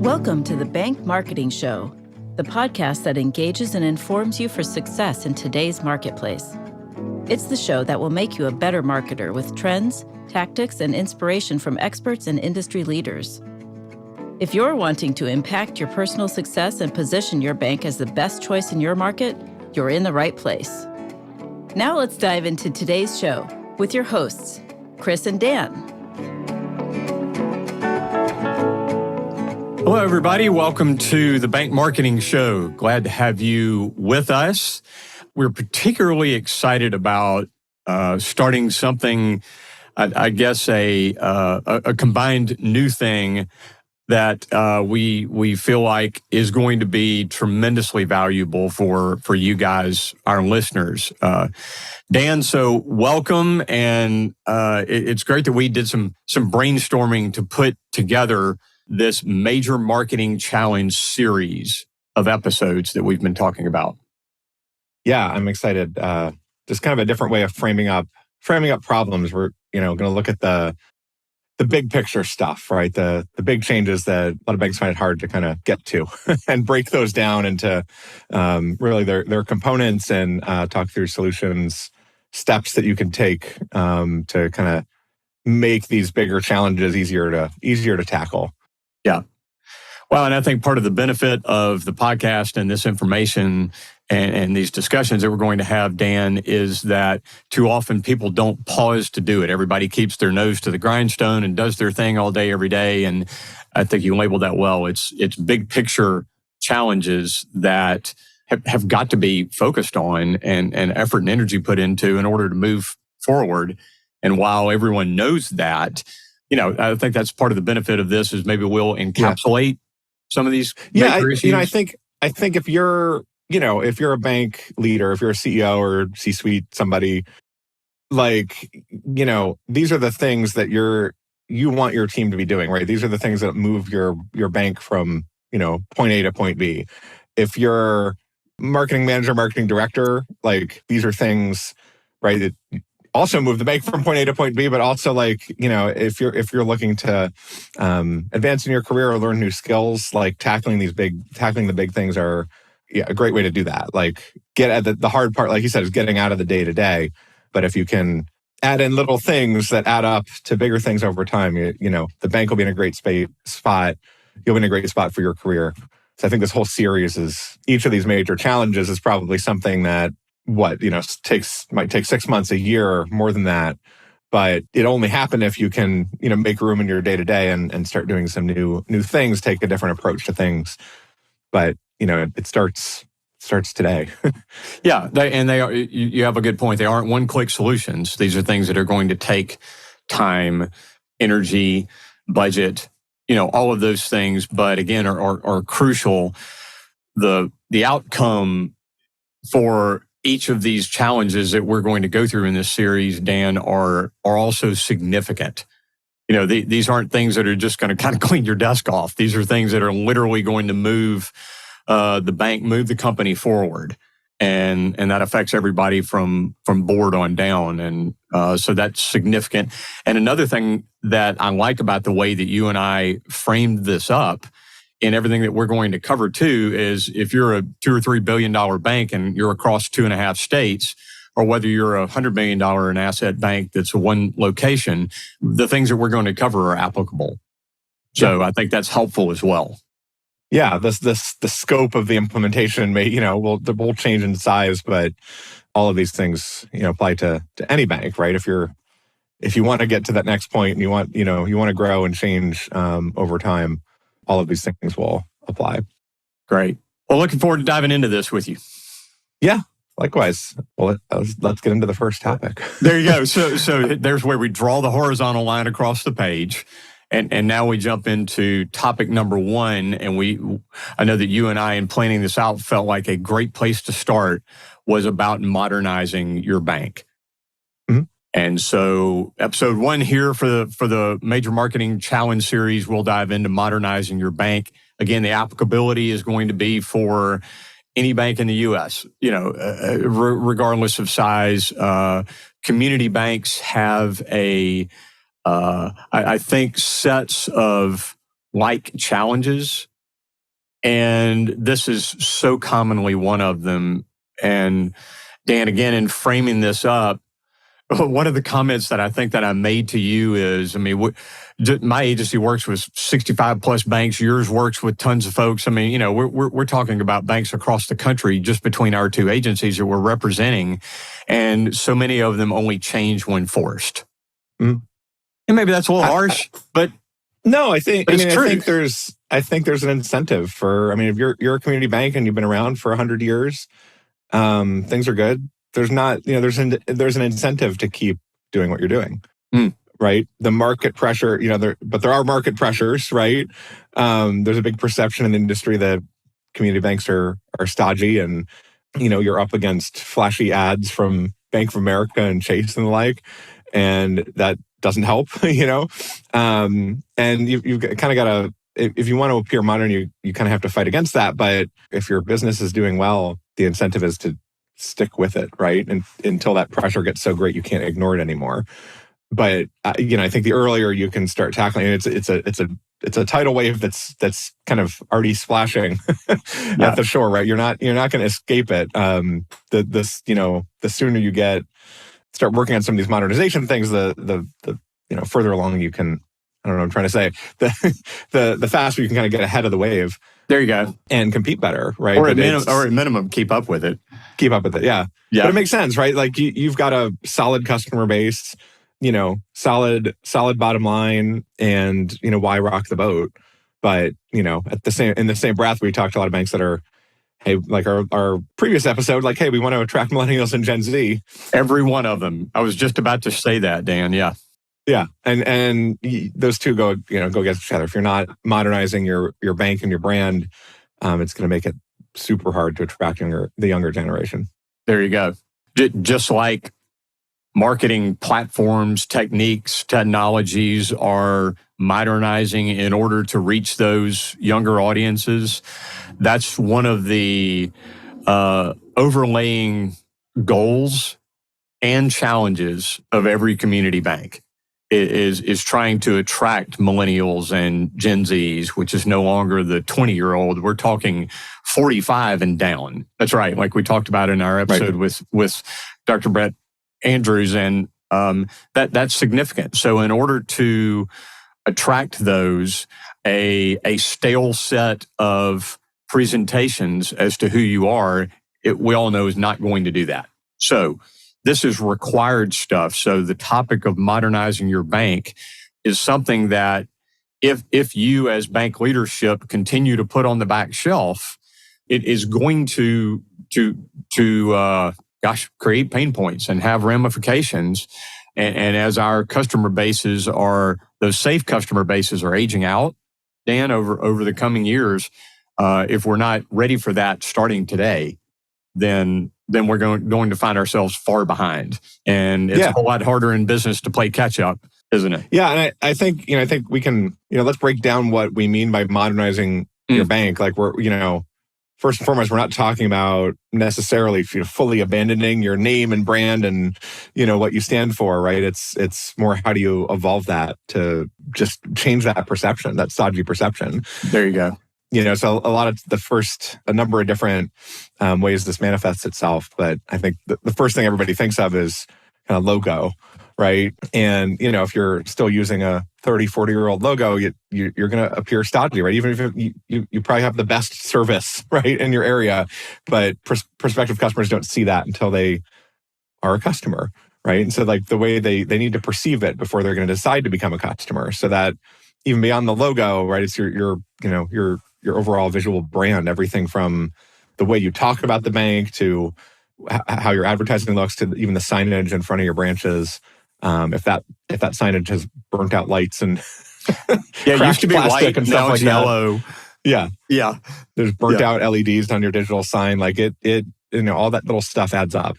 Welcome to the Bank Marketing Show, the podcast that engages and informs you for success in today's marketplace. It's the show that will make you a better marketer with trends, tactics, and inspiration from experts and industry leaders. If you're wanting to impact your personal success and position your bank as the best choice in your market, you're in the right place. Now let's dive into today's show with your hosts, Chris and Dan. Hello, everybody. Welcome to the Bank Marketing Show. Glad to have you with us. We're particularly excited about starting something, I guess, a combined new thing that we feel like is going to be tremendously valuable for you guys, our listeners. Dan, so welcome, and it's great that we did some brainstorming to put together this major marketing challenge series of episodes that we've been talking about. Yeah, I'm excited. Just kind of a different way of framing up problems. We're going to look at the big picture stuff, right? The big changes that a lot of banks find it hard to kind of get to, and break those down into really their components, and talk through solutions, steps that you can take to kind of make these bigger challenges easier to tackle. Yeah. Well, and I think part of the benefit of the podcast and this information and these discussions that we're going to have, Dan, is that too often people don't pause to do it. Everybody keeps their nose to the grindstone and does their thing all day, every day. And I think you labeled that well. It's big picture challenges that have got to be focused on and effort and energy put into in order to move forward. And while everyone knows that, I think that's part of the benefit of this is maybe we'll encapsulate some of these major issues. I think if you're a bank leader, if you're a CEO or C-suite, somebody, these are the things that you want your team to be doing, right? These are the things that move your bank from, point A to point B. If you're marketing manager, marketing director, these are things, right, that also move the bank from point A to point B, but also if you're looking to advance in your career or learn new skills, tackling the big things are a great way to do that. Get at the hard part, like you said, is getting out of the day to day. But if you can add in little things that add up to bigger things over time, the bank will be in a great spot. You'll be in a great spot for your career. So I think this whole series each of these major challenges is probably something that might take 6 months, a year, or more than that. But it only happen if you can, make room in your day to day and start doing some new things, take a different approach to things. But it starts today. Yeah, they are. You have a good point. They aren't one-click solutions. These are things that are going to take time, energy, budget, all of those things. But again, are crucial. The outcome for each of these challenges that we're going to go through in this series, Dan, are also significant. These aren't things that are just going to kind of clean your desk off. These are things that are literally going to move the bank, move the company forward. And that affects everybody from board on down. And so that's significant. And another thing that I like about the way that you and I framed this up in everything that we're going to cover too is if you're a $2 or $3 billion bank and you're across 2.5 states, or whether you're a $100 million in asset bank that's one location, the things that we're going to cover are applicable. So I think that's helpful as well. Yeah, the scope of the implementation will change in size, but all of these things apply to any bank, right? If you want to get to that next point and you want to grow and change over time, all of these things will apply. Great. Well, looking forward to diving into this with you. Yeah, likewise. Well, let's get into the first topic. There you go. So there's where we draw the horizontal line across the page. And now we jump into topic number one. And I know that you and I, in planning this out, felt like a great place to start was about modernizing your bank. Mm-hmm. And so episode one here for the Major Marketing Challenge series, we'll dive into modernizing your bank. Again, the applicability is going to be for any bank in the U.S., regardless of size. Community banks have I think sets of like challenges And this is so commonly one of them. And Dan, again, in framing this up, one of the comments that I think that I made to you is, I mean, my agency works with 65 plus banks. Yours works with tons of folks. I mean, you know, we're talking about banks across the country just between our two agencies that we're representing. And so many of them only change when forced. Mm. And maybe that's a little harsh, but no, I think true. I think there's an incentive for, I mean, if you're a community bank and you've been around for 100 years, things are good. There's not, you know, there's an incentive to keep doing what you're doing, right? The market pressure, you know, but there are market pressures, right? There's a big perception in the industry that community banks are stodgy, and you know, you're up against flashy ads from Bank of America and Chase and the like, and that doesn't help, you know. And you've kind of got to, if you want to appear modern, you kind of have to fight against that. But if your business is doing well, the incentive is to stick with it, right? And until that pressure gets so great you can't ignore it anymore. But you know, I think the earlier you can start tackling it, it's a tidal wave that's kind of already splashing at the shore, right? You're not going to escape it. The sooner you start working on some of these modernization things, the you know, further along you can. I don't know what I'm trying to say. The faster you can kind of get ahead of the wave. There you go. And compete better, right? Or at minimum, keep up with it. Keep up with it, yeah. But it makes sense, right? Like you've got a solid customer base, you know, solid bottom line, and you know, why rock the boat? But you know, in the same breath, we talked to a lot of banks that are, hey, like our previous episode, like, hey, we want to attract millennials and Gen Z. Every one of them. I was just about to say that, Dan. Yeah. Yeah, and those two go against each other. If you're not modernizing your bank and your brand, it's going to make it super hard to attract the younger generation. There you go. Just like marketing platforms, techniques, technologies are modernizing in order to reach those younger audiences. That's one of the overlaying goals and challenges of every community bank. Is trying to attract millennials and Gen Zs, which is no longer the 20-year-old. We're talking 45 and down. That's right. Like we talked about in our episode with Dr. Brett Andrews, and that's significant. So in order to attract those, a stale set of presentations as to who you are, we all know is not going to do that. So this is required stuff. So the topic of modernizing your bank is something that if you as bank leadership continue to put on the back shelf, it is going to create pain points and have ramifications. And as our customer bases those safe customer bases are aging out, Dan, over the coming years, if we're not ready for that starting today, then we're going to find ourselves far behind. And it's a whole lot harder in business to play catch up, isn't it? Yeah. And I think we can, let's break down what we mean by modernizing your bank. Like first and foremost, we're not talking about necessarily fully abandoning your name and brand and, what you stand for, right? It's more, how do you evolve that to just change that perception, that stodgy perception? There you go. So a number of different ways this manifests itself. But I think the first thing everybody thinks of is kind of logo, right? And, if you're still using a 30, 40-year-old logo, you're going to appear stodgy, right? Even if you probably have the best service, right, in your area. But prospective customers don't see that until they are a customer, right? And so like the way they need to perceive it before they're going to decide to become a customer. So that even beyond the logo, right, it's your overall visual brand, everything from the way you talk about the bank to how your advertising looks to even the signage in front of your branches. If that signage has burnt out lights and it used to be white and stuff now like it's yellow. Yeah. There's burnt out LEDs on your digital sign. Like it all that little stuff adds up.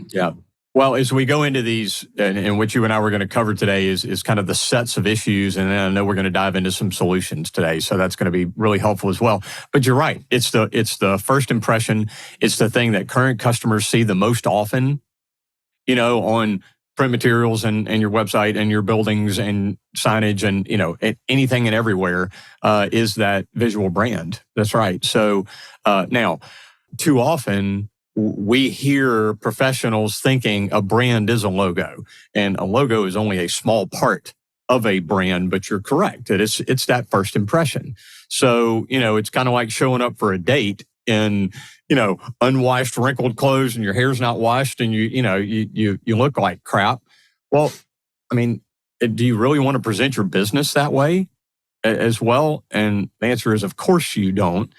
Yeah. Well, as we go into these, and what you and I were going to cover today is kind of the sets of issues, and then I know we're going to dive into some solutions today, so that's going to be really helpful as well. But you're right; it's the first impression. It's the thing that current customers see the most often, on print materials and your website and your buildings and signage and, anything and everywhere is that visual brand. That's right. So now, too often we hear professionals thinking a brand is a logo, and a logo is only a small part of a brand, but you're correct. It's that first impression. So, it's kind of like showing up for a date in, unwashed, wrinkled clothes and your hair's not washed and you look like crap. Well, I mean, do you really want to present your business that way as well? And the answer is, of course you don't.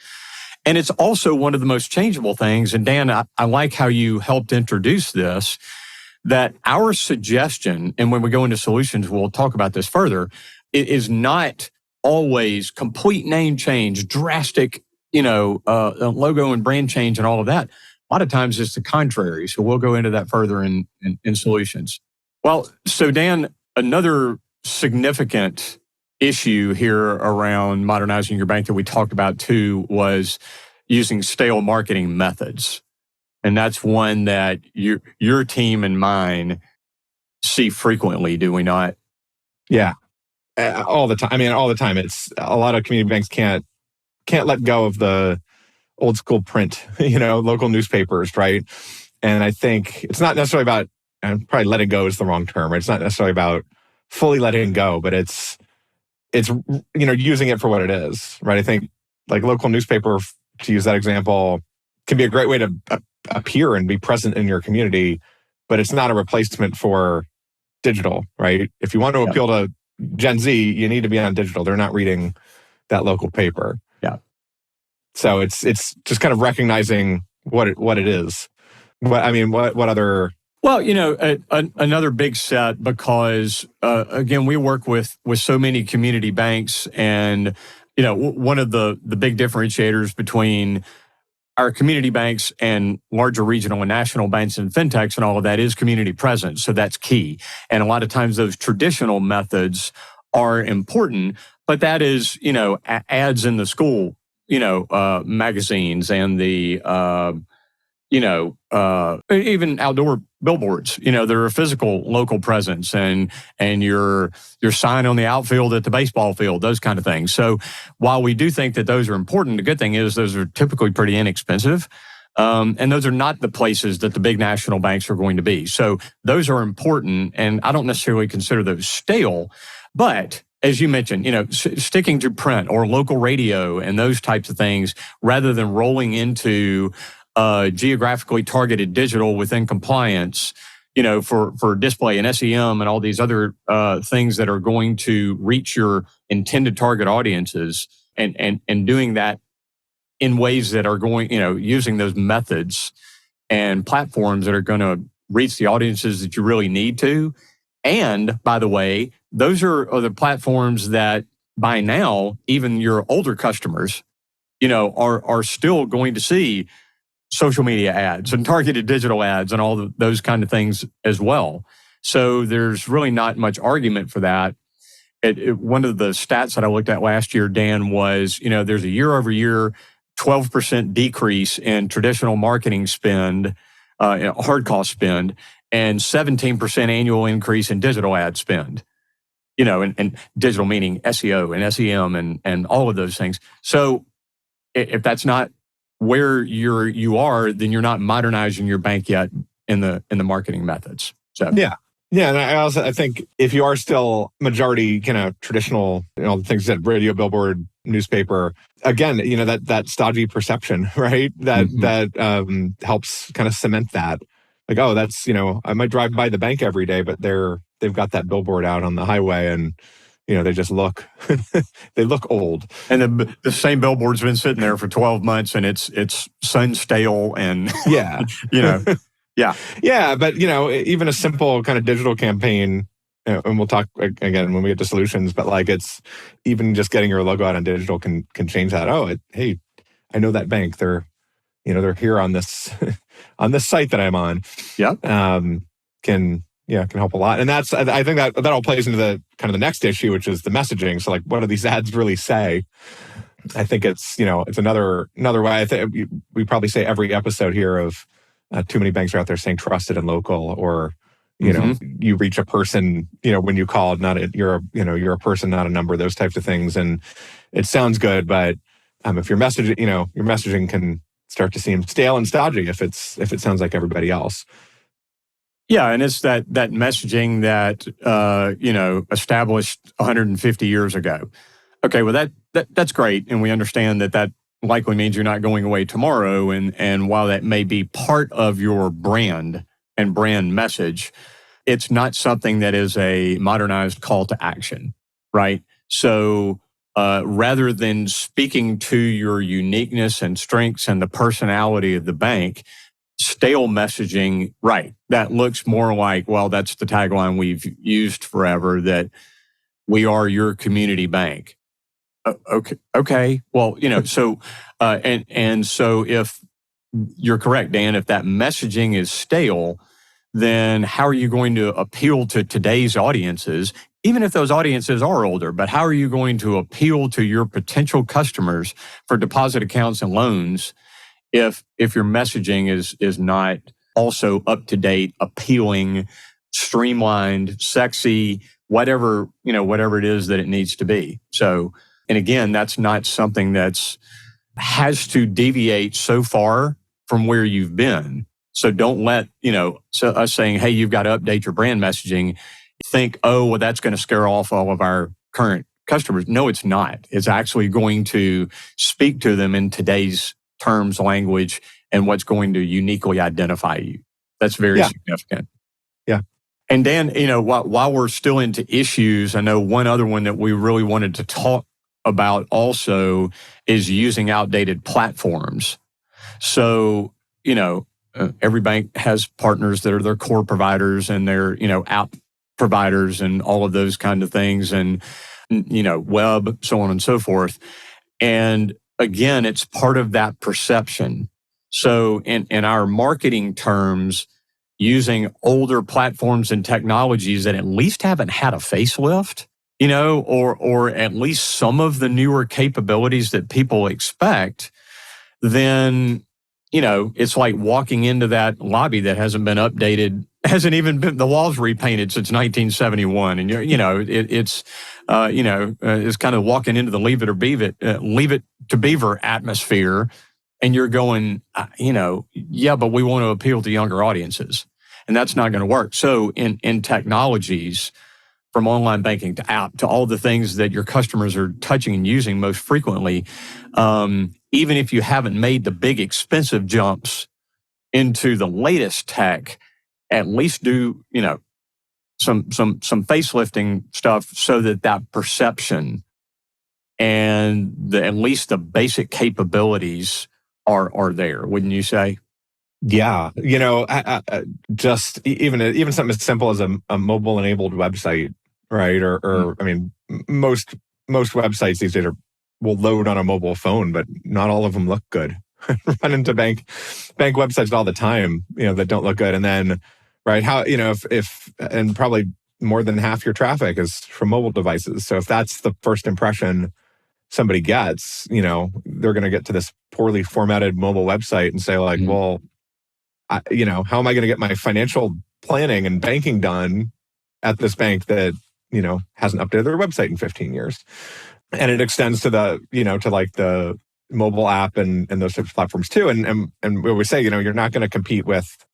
And it's also one of the most changeable things. And Dan, I like how you helped introduce this, that our suggestion, and when we go into solutions, we'll talk about this further, it is not always complete name change, drastic, logo and brand change and all of that. A lot of times it's the contrary. So we'll go into that further in solutions. Well, so Dan, another significant issue here around modernizing your bank that we talked about too was using stale marketing methods. And that's one that your team and mine see frequently, do we not? Yeah, all the time. I mean, all the time. It's a lot of community banks can't let go of the old school print, local newspapers, right? And I think it's not necessarily about, and probably letting go is the wrong term, right? It's not necessarily about fully letting go, but it's using it for what it is, right? I think like local newspaper, to use that example, can be a great way to appear and be present in your community, but it's not a replacement for digital, right? If you want to appeal to Gen Z, you need to be on digital. They're not reading that local paper. Yeah. So it's just kind of recognizing what it is. What other? Well, another big set, because again, we work with so many community banks, and one of the big differentiators between our community banks and larger regional and national banks and fintechs and all of that is community presence. So that's key. And a lot of times those traditional methods are important, but that is, ads in the school, magazines and the, even outdoor billboards, they're a physical local presence, and your sign on the outfield at the baseball field, those kind of things. So while we do think that those are important, the good thing is those are typically pretty inexpensive. And those are not the places that the big national banks are going to be. So those are important, and I don't necessarily consider those stale, but as you mentioned, sticking to print or local radio and those types of things, rather than rolling into geographically targeted digital within compliance, for display and SEM and all these other things that are going to reach your intended target audiences, and doing that in ways that are going, using those methods and platforms that are going to reach the audiences that you really need to. And by the way, those are the platforms that by now, even your older customers, are still going to see social media ads and targeted digital ads and all those kind of things as well. So there's really not much argument for that. One of the stats that I looked at last year, Dan, was, there's a year-over-year 12% decrease in traditional marketing spend, hard cost spend, and 17% annual increase in digital ad spend. And digital meaning SEO and SEM and all of those things. So if that's not where you are, then you're not modernizing your bank yet in the marketing methods. So yeah. And I think if you are still majority kind of traditional, the things that radio, billboard, newspaper, again, that stodgy perception, right? That helps kind of cement that. Like, oh, that's, I might drive by the bank every day, but they've got that billboard out on the highway, and they just look, they look old. And the same billboard's been sitting there for 12 months and it's sun stale and, yeah. Yeah. Yeah. But, even a simple kind of digital campaign, and we'll talk again when we get to solutions, but like it's even just getting your logo out on digital can change that. Oh, hey, I know that bank. They're here on this, on this site that I'm on. Yeah. Can help a lot. And I think that all plays into the kind of the next issue, which is the messaging. So like, what do these ads really say? I think it's another way. I think we probably say every episode here of too many banks are out there saying trusted and local, or, You reach a person, when you call, you're a person, not a number, those types of things. And it sounds good, but if your messaging, your messaging can start to seem stale and stodgy if it sounds like everybody else. Yeah, and it's that messaging that established 150 years ago. Okay, well that's great, and we understand that likely means you're not going away tomorrow. And while that may be part of your brand and brand message, it's not something that is a modernized call to action, right? So rather than speaking to your uniqueness and strengths and the personality of the bank, stale messaging, right? That looks more like, well, that's the tagline we've used forever, that we are your community bank. Okay. Well, so and so if you're correct, Dan, if that messaging is stale, then how are you going to appeal to today's audiences, even if those audiences are older? But how are you going to appeal to your potential customers for deposit accounts and loans if your messaging is not also up to date, appealing, streamlined, sexy, whatever it is that it needs to be? So, and again, that's not something has to deviate so far from where you've been. So don't let, us saying, hey, you've got to update your brand messaging, think, oh, well, that's going to scare off all of our current customers. No, it's not. It's actually going to speak to them in today's terms, language, and what's going to uniquely identify you. That's very significant. Yeah. And Dan, while we're still into issues, I know one other one that we really wanted to talk about also is using outdated platforms. So, every bank has partners that are their core providers and their, app providers and all of those kind of things, and, web, so on and so forth. And again, it's part of that perception. So in our marketing terms, using older platforms and technologies that at least haven't had a facelift, or at least some of the newer capabilities that people expect, then, it's like walking into that lobby that hasn't been updated, hasn't even been, the walls repainted since 1971. And, it's kind of walking into the leave it to beaver atmosphere. And you're going, but we want to appeal to younger audiences. And that's not going to work. So in technologies, from online banking to app to all the things that your customers are touching and using most frequently, even if you haven't made the big expensive jumps into the latest tech, at least do some facelifting stuff so that perception and at least the basic capabilities are there. Wouldn't you say? Yeah, just even something as simple as a mobile enabled website, right? Or I mean, most websites these days will load on a mobile phone, but not all of them look good. Run into bank websites all the time, that don't look good. And then, right, how if and probably more than half your traffic is from mobile devices. So if that's the first impression somebody gets, they're going to get to this poorly formatted mobile website and say like, well, how am I going to get my financial planning and banking done at this bank that, hasn't updated their website in 15 years? And it extends to to like the mobile app and those types of platforms too. And we always say, you're not going to compete with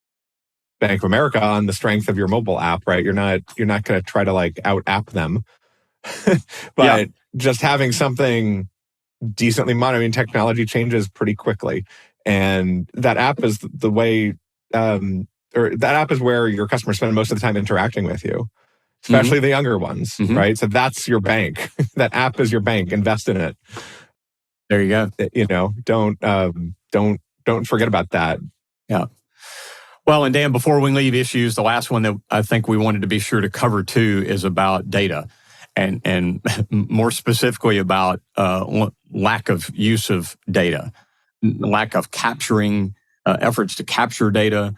Bank of America on the strength of your mobile app, right? You're not going to try to like out app them, but just having something decently modern. I mean, technology changes pretty quickly, and that app is the way, or that app is where your customers spend most of the time interacting with you, especially the younger ones, right? So that's your bank. That app is your bank. Invest in it. There you go. Don't forget about that. Yeah. Well, and Dan, before we leave issues, the last one that I think we wanted to be sure to cover too is about data, and more specifically about lack of use of data, lack of capturing efforts to capture data,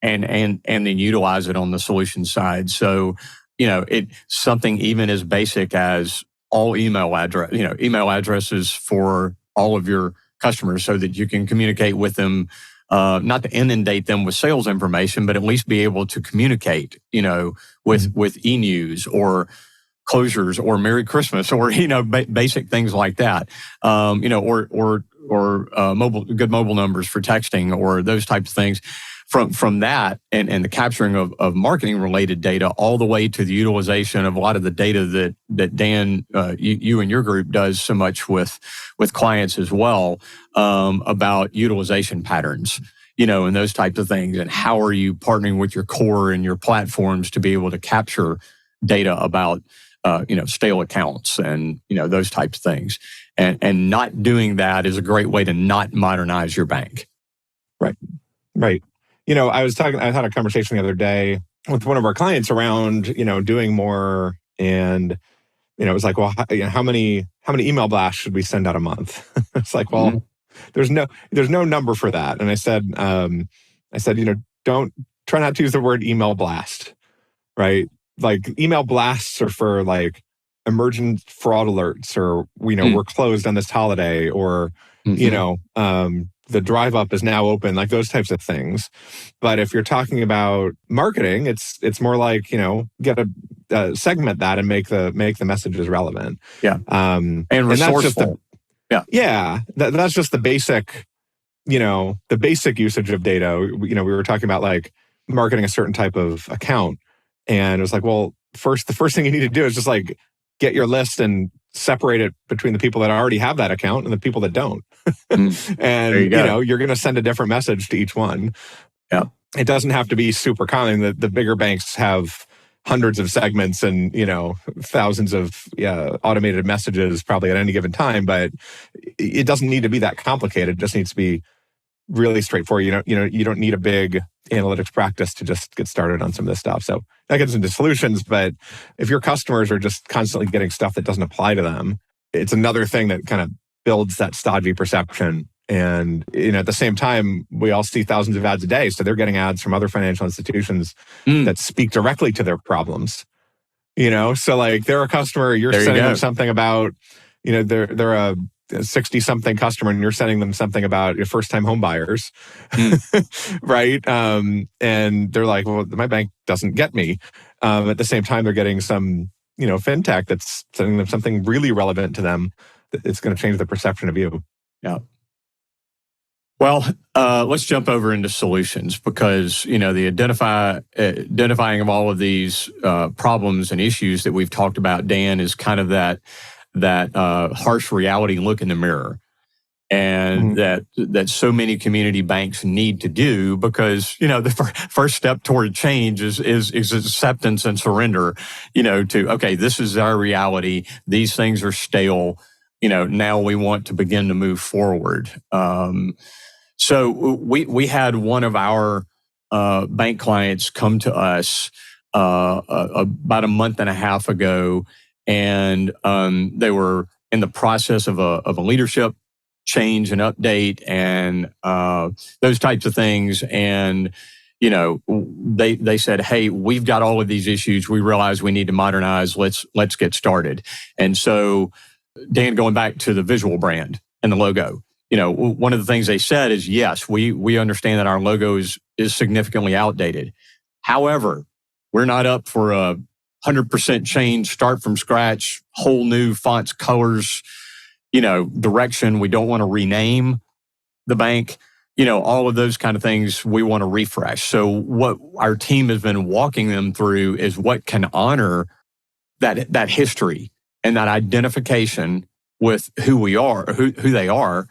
and then utilize it on the solution side. So, it's something even as basic as all email addresses for all of your customers, so that you can communicate with them not to inundate them with sales information, but at least be able to communicate, with e-news or closures or Merry Christmas or, basic things like that, or good mobile numbers for texting or those types of things. From that and the capturing of marketing related data all the way to the utilization of a lot of the data that Dan, you and your group does so much with clients as well, about utilization patterns, and those types of things. And how are you partnering with your core and your platforms to be able to capture data about, stale accounts and, those types of things. And not doing that is a great way to not modernize your bank. Right. I had a conversation the other day with one of our clients around, doing more. And, it was like, well, how many email blasts should we send out a month? It's like, well, there's no number for that. And I said, don't try not to use the word email blast, right? Like email blasts are for like emergent fraud alerts or, we're closed on this holiday or, the drive up is now open, like those types of things. But if you're talking about marketing, it's more like, get a segment that and make the messages relevant. Yeah. And resourceful. That's just the basic, the basic usage of data. We were talking about like marketing a certain type of account. And it was like, well, the first thing you need to do is just like get your list and separate it between the people that already have that account and the people that don't. And, you're going to send a different message to each one. Yeah. It doesn't have to be super common. The bigger banks have hundreds of segments and, thousands of automated messages probably at any given time, but it doesn't need to be that complicated. It just needs to be really straightforward. You don't need a big analytics practice to just get started on some of this stuff. So that gets into solutions, but if your customers are just constantly getting stuff that doesn't apply to them, it's another thing that kind of builds that stodgy perception. And at the same time, we all see thousands of ads a day. So they're getting ads from other financial institutions that speak directly to their problems. So like they're a customer, you're sending them something about, they're a 60-something customer and you're sending them something about your first-time home buyers, right? And they're like, well, my bank doesn't get me. At the same time, they're getting some, fintech that's sending them something really relevant to them. It's going to change the perception of you. Yeah. Well, let's jump over into solutions because, the identifying of all of these problems and issues that we've talked about, Dan, is kind of that harsh reality look in the mirror. And that so many community banks need to do because, the first step toward change is acceptance and surrender, to, okay, this is our reality. These things are stale. Now we want to begin to move forward. So we had one of our bank clients come to us about a month and a half ago, and they were in the process of a leadership change and update and those types of things. And they said, "Hey, we've got all of these issues. We realize we need to modernize. Let's get started." And so, Dan, going back to the visual brand and the logo, one of the things they said is, yes, we understand that our logo is significantly outdated. However, we're not up for a 100% change, start from scratch, whole new fonts, colors, direction. We don't want to rename the bank, all of those kind of things we want to refresh. So what our team has been walking them through is what can honor that history and that identification with who we are, who they are.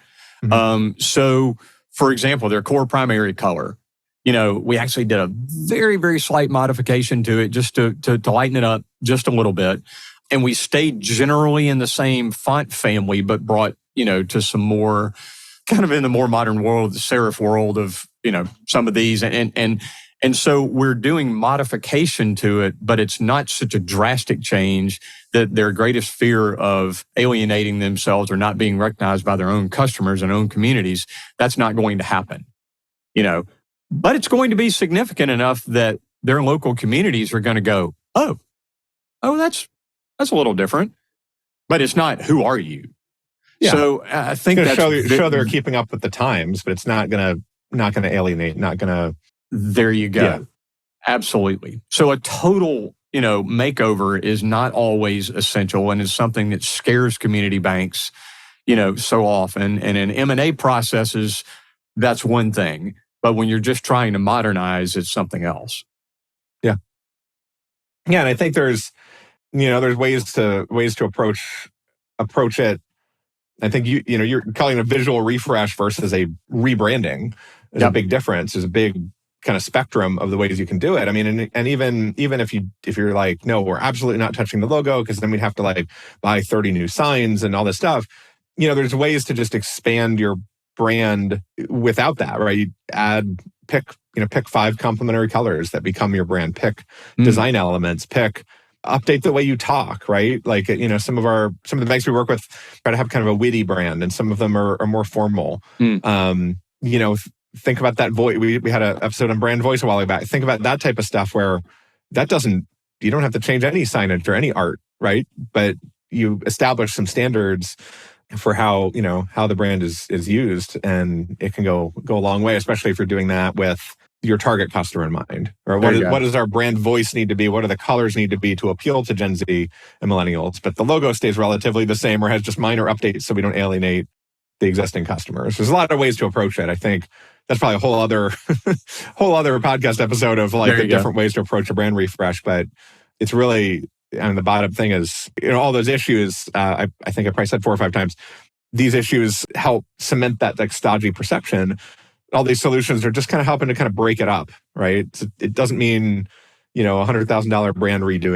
So, for example, their core primary color, we actually did a very, very slight modification to it just to lighten it up just a little bit. And we stayed generally in the same font family, but brought, to some more kind of in the more modern world, the serif world of, some of these. And so we're doing modification to it, but it's not such a drastic change that their greatest fear of alienating themselves or not being recognized by their own customers and own communities, that's not going to happen, But it's going to be significant enough that their local communities are going to go, oh, that's a little different. But it's not, who are you? Yeah. So I think it's going to show they're keeping up with the times, but it's not going to to alienate, not going to. There you go. Yeah. Absolutely. So a total, makeover is not always essential, and is something that scares community banks, so often. And in M&A processes, that's one thing. But when you're just trying to modernize, it's something else. Yeah. Yeah. And I think there's ways to approach it. I think you're calling it a visual refresh versus a rebranding. There's a big difference. There's a big kind of spectrum of the ways you can do it. I mean, and even if you're like, no, we're absolutely not touching the logo, because then we'd have to like buy 30 new signs and all this stuff. There's ways to just expand your brand without that, right? You pick 5 complementary colors that become your brand, pick design elements, update the way you talk, right? Like, some of the banks we work with try to have kind of a witty brand, and some of them are more formal. Think about that voice. We had an episode on brand voice a while back. Think about that type of stuff where you don't have to change any signage or any art, right? But you establish some standards for how the brand is used, and it can go a long way, especially if you're doing that with your target customer in mind. Or what does our brand voice need to be? What do the colors need to be to appeal to Gen Z and millennials? But the logo stays relatively the same, or has just minor updates so we don't alienate the existing customers. There's a lot of ways to approach it. I think that's probably a whole other podcast episode of like the different ways to approach a brand refresh. But it's really, and the bottom thing is, all those issues, I think I probably said 4 or 5 times, these issues help cement that like stodgy perception. All these solutions are just kind of helping to kind of break it up, right? It doesn't mean, $100,000 brand redo.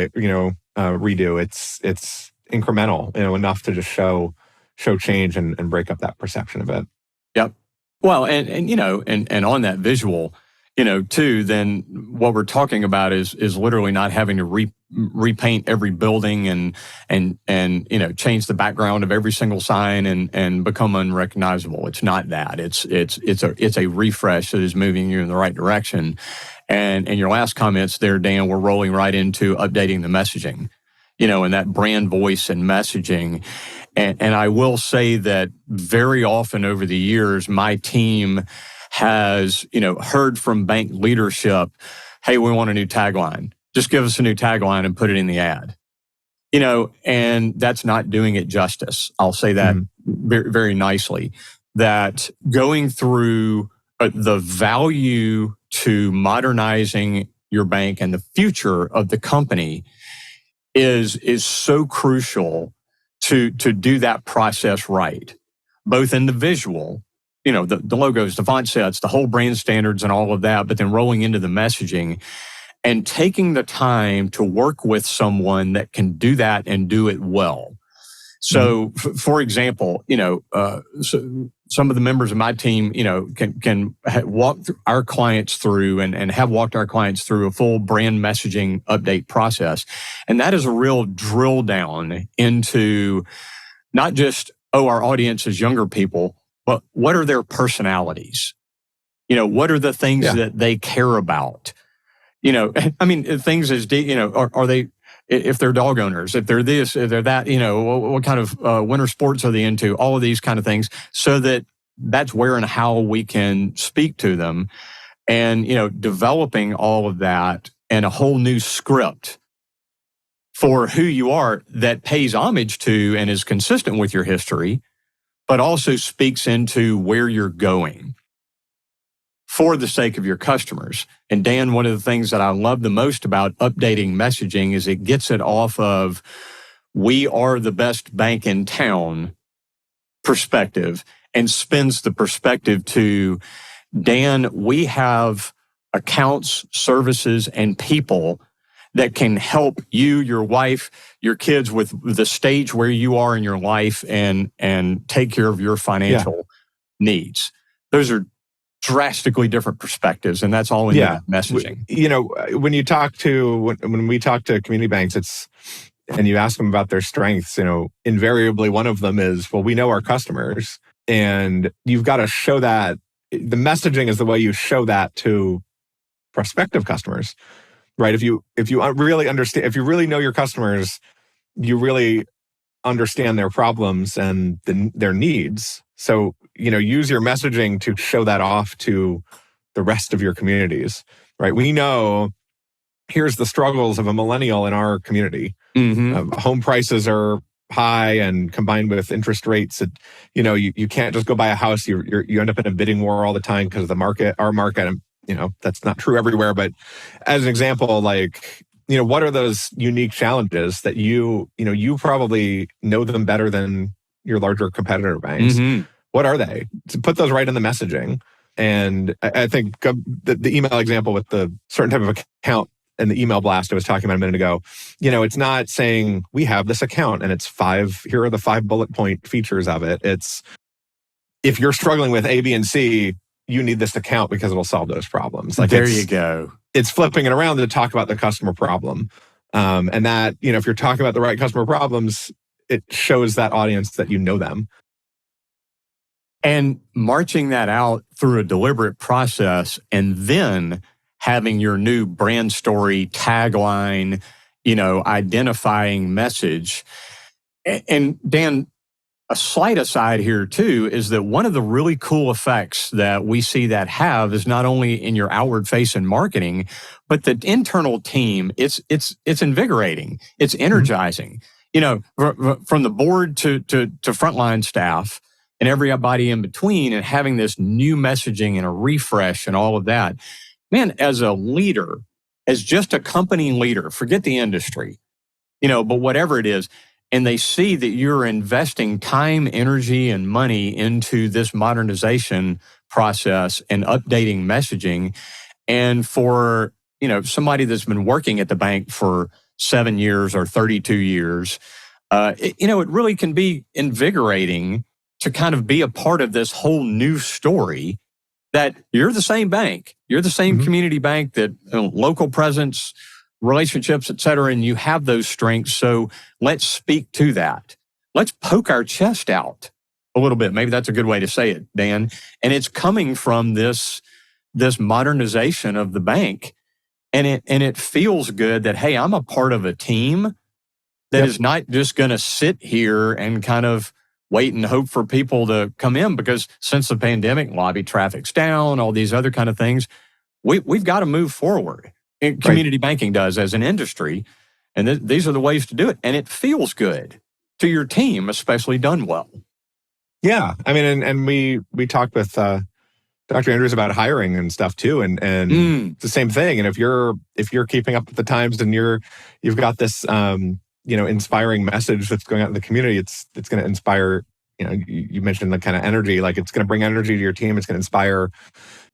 It's incremental, enough to just show change and break up that perception of it. Yep. Well, and on that visual, too, then what we're talking about is literally not having to repaint every building and change the background of every single sign and become unrecognizable. It's not that. It's a refresh that is moving you in the right direction. And your last comments there, Dan, we're rolling right into updating the messaging, and that brand voice and messaging. And I will say that very often over the years, my team has, heard from bank leadership, hey, we want a new tagline. Just give us a new tagline and put it in the ad. And that's not doing it justice. I'll say that very, very nicely. That going through the value to modernizing your bank and the future of the company is so crucial to do that process right, both in the visual, the logos, the font sets, the whole brand standards and all of that, but then rolling into the messaging and taking the time to work with someone that can do that and do it well. So, for example, so some of the members of my team, can walk our clients through and have walked our clients through a full brand messaging update process. And that is a real drill down into not just, our audience is younger people, but what are their personalities? What are the things that they care about? I mean, things as deep, are they, if they're dog owners, if they're this, if they're that, what kind of winter sports are they into? All of these kind of things, so that's where and how we can speak to them, and developing all of that and a whole new script for who you are that pays homage to and is consistent with your history, but also speaks into where you're going for the sake of your customers. And Dan, one of the things that I love the most about updating messaging is it gets it off of we are the best bank in town perspective and spins the perspective to, Dan, we have accounts, services, and people that can help you, your wife, your kids with the stage where you are in your life and take care of your financial needs. Those are drastically different perspectives, and that's all in that messaging. When we talk to community banks, and you ask them about their strengths, invariably one of them is, well, we know our customers, and you've got to show that. The messaging is the way you show that to prospective customers, right? If you really understand, if you really know your customers, you really understand their problems and their needs. So, use your messaging to show that off to the rest of your communities, right? We know here's the struggles of a millennial in our community. Home prices are high, and combined with interest rates, you can't just go buy a house. You end up in a bidding war all the time because of our market. That's not true everywhere, but as an example, what are those unique challenges that you probably know them better than your larger competitor banks? What are they? To put those right in the messaging. And I think the email example with the certain type of account and the email blast I was talking about a minute ago, it's not saying we have this account and it's here are the 5 bullet point features of it. It's, if you're struggling with A, B, and C, you need this account because it'll solve those problems. There you go. It's flipping it around to talk about the customer problem. And that, if you're talking about the right customer problems, it shows that audience that you know them. And marching that out through a deliberate process, and then having your new brand story, tagline, identifying message. And Dan, a slight aside here too is that one of the really cool effects that we see that have is not only in your outward face and marketing, but the internal team. It's invigorating. It's energizing. From the board to frontline staff and everybody in between, and having this new messaging and a refresh and all of that. Man, as a leader, as just a company leader, forget the industry, but whatever it is, and they see that you're investing time, energy, and money into this modernization process and updating messaging. And for, somebody that's been working at the bank for 7 years or 32 years, it really can be invigorating to kind of be a part of this whole new story that you're the same bank, you're the same community bank, that local presence, relationships, et cetera, and you have those strengths. So let's speak to that. Let's poke our chest out a little bit. Maybe that's a good way to say it, Dan. And it's coming from this modernization of the bank. And it feels good that, hey, I'm a part of a team that is not just going to sit here and kind of wait and hope for people to come in, because since the pandemic, lobby traffic's down, all these other kind of things, we've got to move forward. And community banking does as an industry, and these are the ways to do it. And it feels good to your team, especially done well. Yeah, I mean, and we talked with Dr. Andrews about hiring and stuff too, and it's the same thing. And if you're keeping up with the times and you've got this inspiring message that's going out in the community, it's going to inspire. You mentioned the kind of energy, like it's going to bring energy to your team. It's going to inspire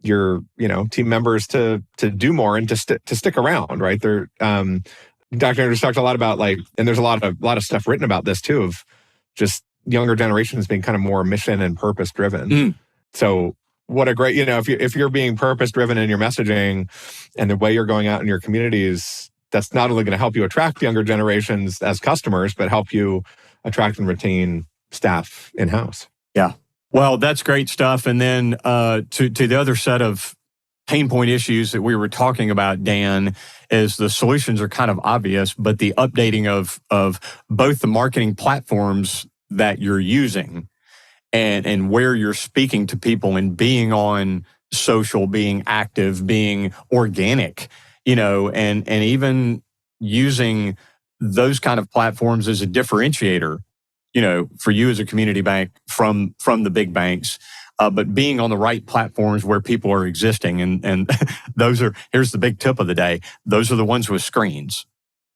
your team members to do more and to stick around, right? Dr. Andrews talked a lot about and there's a lot of stuff written about this too, of just younger generations being kind of more mission and purpose driven. So what a great, if you're being purpose driven in your messaging and the way you're going out in your communities, that's not only going to help you attract younger generations as customers, but help you attract and retain staff in-house. Yeah. Well, that's great stuff. And then to the other set of pain point issues that we were talking about, Dan, is the solutions are kind of obvious, but the updating of both the marketing platforms that you're using and where you're speaking to people and being on social, being active, being organic, and even using those kind of platforms as a differentiator, for you as a community bank from the big banks, but being on the right platforms where people are existing. And here's the big tip of the day. Those are the ones with screens,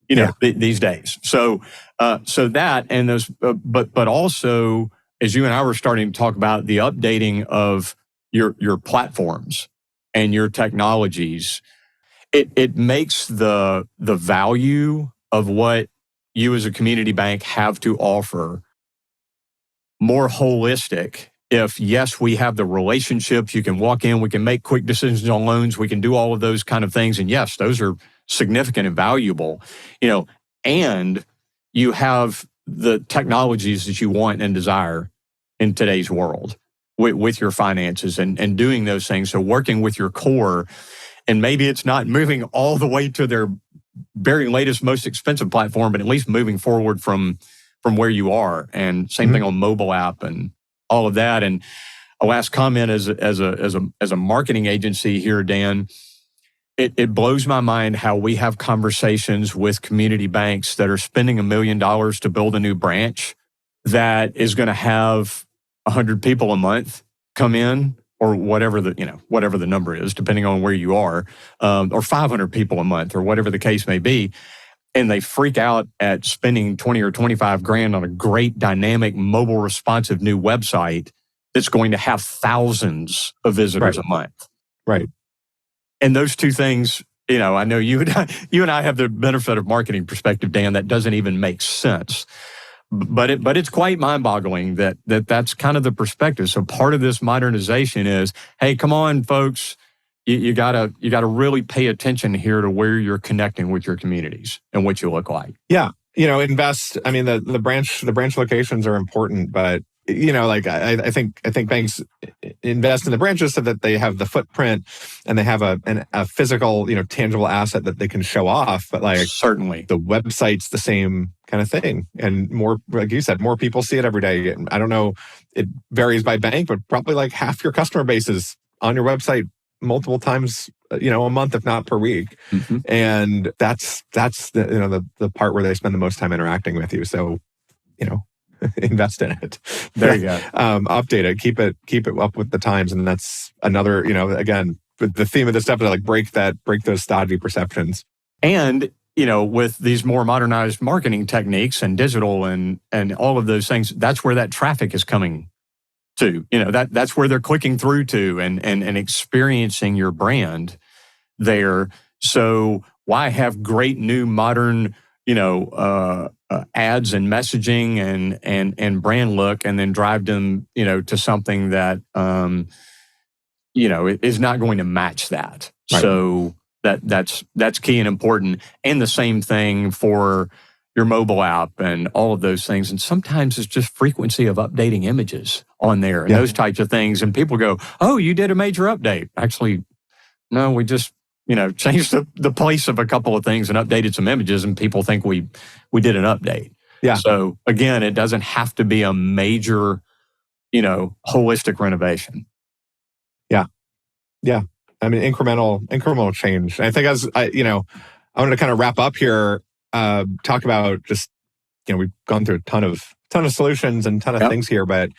these days. So that, and those, but also, as you and I were starting to talk about the updating of your platforms and your technologies, it makes the value of what you as a community bank have to offer more holistic. If, yes, we have the relationships, you can walk in, we can make quick decisions on loans, we can do all of those kind of things. And yes, those are significant and valuable, and you have the technologies that you want and desire in today's world with your finances and doing those things. So working with your core, and maybe it's not moving all the way to their very latest, most expensive platform, but at least moving forward from from where you are. And same thing on mobile app and all of that. And a last comment as a marketing agency here, Dan, it blows my mind how we have conversations with community banks that are spending $1 million to build a new branch that is going to have 100 people a month come in, or whatever the number is, depending on where you are, or 500 people a month, or whatever the case may be. And they freak out at spending 20 or 25 grand on a great, dynamic, mobile responsive new website that's going to have thousands of visitors a month. Right. And those two things, I know you and I have the benefit of marketing perspective, Dan, that doesn't even make sense. But it's quite mind-boggling that's kind of the perspective. So part of this modernization is, hey, come on, folks, you gotta really pay attention here to where you're connecting with your communities and what you look like. Yeah, invest. I mean, the branch locations are important, but I think banks invest in the branches so that they have the footprint and they have a physical, tangible asset that they can show off. But certainly the website's the same kind of thing, and more, like you said, more people see it every day. I don't know, it varies by bank, but probably like half your customer base is on your website multiple times, a month, if not per week. And that's the part where they spend the most time interacting with you. So, invest in it. There you go. Update it. Keep it up with the times. And that's another, again, the theme of this episode, break those stodgy perceptions. And, with these more modernized marketing techniques and digital and all of those things, that's where that traffic is coming to. That's where they're clicking through to and experiencing your brand there. So why have great new modern, ads and messaging and brand look, and then drive them, to something that, is not going to match that. Right. So that's key and important. And the same thing for your mobile app and all of those things. And sometimes it's just frequency of updating images on there and those types of things. And people go, oh, you did a major update. Actually, no, we just, changed the place of a couple of things and updated some images, and people think we did an update. Yeah. So again, it doesn't have to be a major, holistic renovation. Yeah. Yeah. I mean, incremental change. I think I wanted to kind of wrap up here, talk about just, we've gone through a ton of solutions and ton of things here, but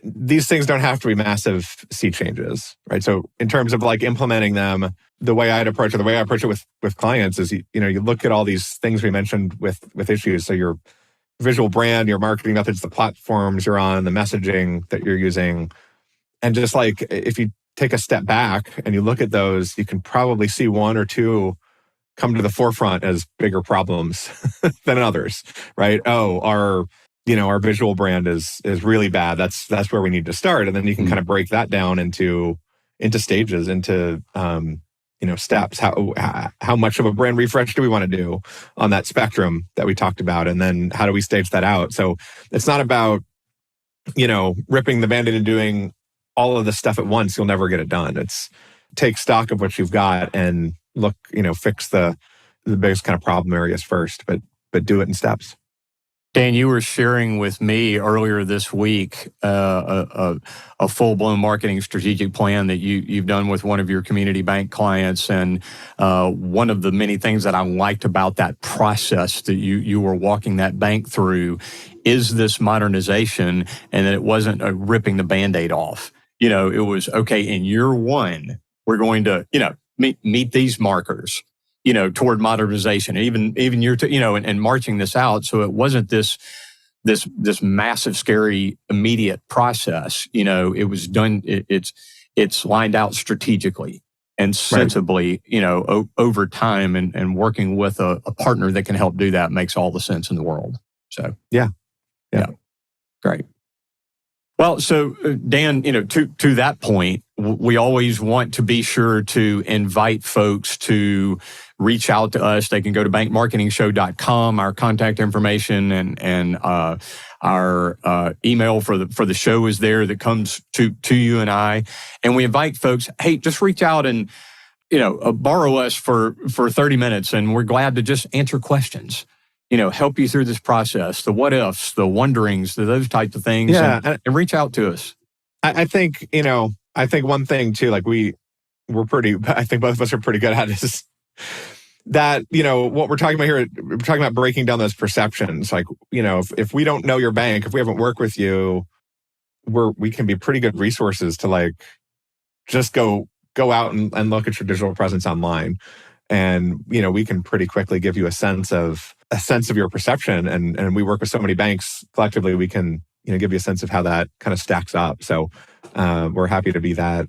these things don't have to be massive sea changes, right? So in terms of implementing them, the way I approach it with clients is, you look at all these things we mentioned with issues. So your visual brand, your marketing methods, the platforms you're on, the messaging that you're using. And just if you take a step back and you look at those, you can probably see one or two come to the forefront as bigger problems than others, right? Oh, our visual brand is really bad. That's where we need to start. And then you can kind of break that down into stages, into steps. How much of a brand refresh do we want to do on that spectrum that we talked about? And then how do we stage that out? So it's not about, ripping the Band-Aid and doing all of the stuff at once. You'll never get it done. It's take stock of what you've got and look, fix the biggest kind of problem areas first, but do it in steps. Dan, you were sharing with me earlier this week a full-blown marketing strategic plan that you've done with one of your community bank clients. And one of the many things that I liked about that process that you were walking that bank through is this modernization, and that it wasn't ripping the Band-Aid off. It was, okay, in year one, we're going to, meet these markers, toward modernization, even year two, and marching this out. So it wasn't this massive, scary, immediate process. It was done. It's lined out strategically and sensibly, over time, and working with a partner that can help do that makes all the sense in the world. So yeah. Great. Well, so Dan, to that point, we always want to be sure to invite folks to reach out to us. They can go to bankmarketingshow.com, our contact information and our email for the show is there that comes to you and I. And we invite folks, hey, just reach out and, borrow us for 30 minutes, and we're glad to just answer questions. help you through this process, the what ifs, the wonderings, those types of things, and reach out to us. I think, I think one thing too, like I think both of us are pretty good at is that, what we're talking about here, we're talking about breaking down those perceptions. Like, if we don't know your bank, if we haven't worked with you, we can be pretty good resources to like, just go out and look at your digital presence online. And, we can pretty quickly give you a sense of your perception. And we work with so many banks collectively, we can, give you a sense of how that kind of stacks up. So we're happy to be that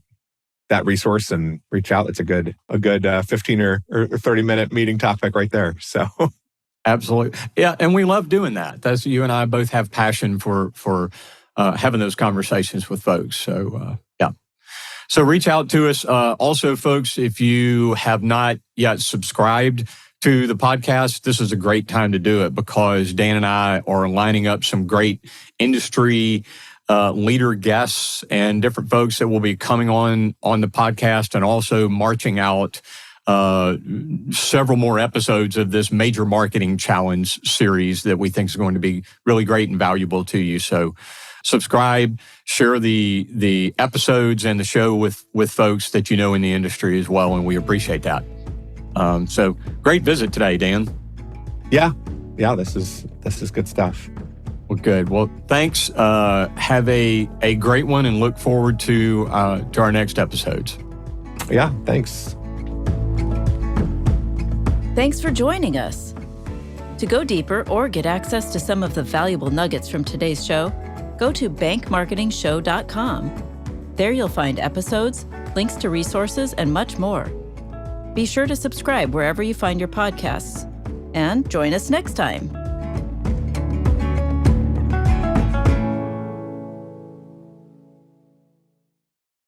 resource and reach out. It's a good 15 or 30-minute meeting topic right there. So absolutely. Yeah. And we love doing that. That's, you and I both have passion for having those conversations with folks. So yeah. So reach out to us. Also, folks, if you have not yet subscribed to the podcast, this is a great time to do it because Dan and I are lining up some great industry leader guests and different folks that will be coming on the podcast and also marching out several more episodes of this major marketing challenge series that we think is going to be really great and valuable to you. So subscribe, share the episodes and the show with folks that you know in the industry as well, and we appreciate that. So great visit today, Dan. Yeah, this is good stuff. Well, good. Well, thanks. Have a great one, and look forward to our next episodes. Yeah, thanks. Thanks for joining us. To go deeper or get access to some of the valuable nuggets from today's show, go to bankmarketingshow.com. There you'll find episodes, links to resources, and much more. Be sure to subscribe wherever you find your podcasts. And join us next time.